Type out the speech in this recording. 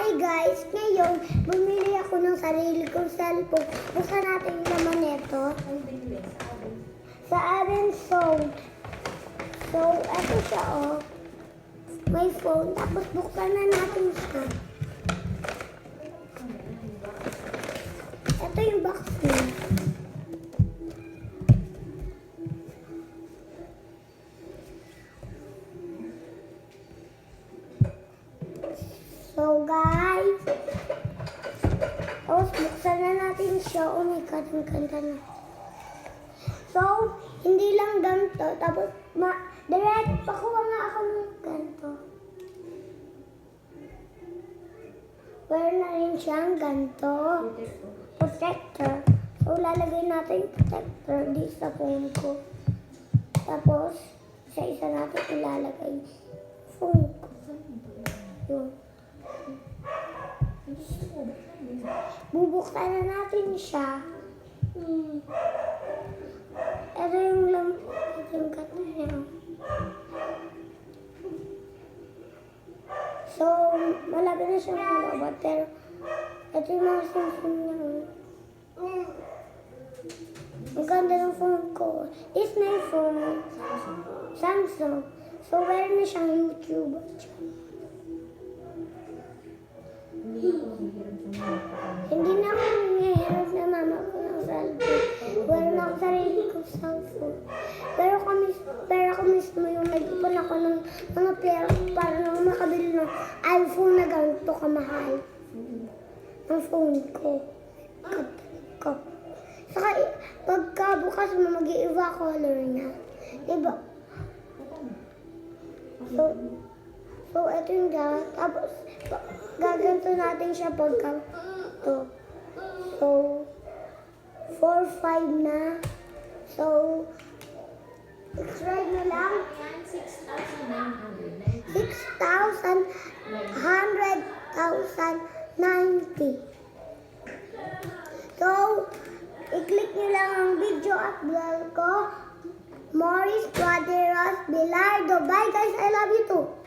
Hi guys! Ngayon, bumili ako ng sarili kong cellphone. Buksan natin yung laman nito. Sa atin phone. So, eto siya oh. May phone. Tapos buksan na natin siya. Ito yung box niya. So guys, tapos buksan na natin siya. Oh my God, ang ganda na. So, hindi lang ganito. Tapos, direct, pakuha nga ako ng ganito. Meron na rin siyang ganito. Protector. So, lalagay natin yung protector dito sa phone ko. Tapos, isa-isa natin ilalagay phone ko. Yun. Bubuksan na natin siya. Ito yung cut niya. So, malaki na siya malabot. Pero, ito yung mga Samsung niya. Ang ganda ng phone ko. This my phone. Samsung. So, meron na siyang YouTube. Hindi na ako nangyayarap na mama ko ng cellphone. Meron ako sarili kong cellphone. Pero ako mismo yung nag-ipon ako ng mga pera para na makabili ng iPhone na ganito kamahal. Ang phone ko. Saka pagkabukas mo mag-iiba color niya. Diba? So ito yung gamit. Tapos, gaganto natin siya pagka ito. So, 4-5 na. So, subscribe na lang. 6,100,090. So, i-click nyo lang ang video at vlog ko. Maurice Praderas Bilardo. Bye guys, I love you too.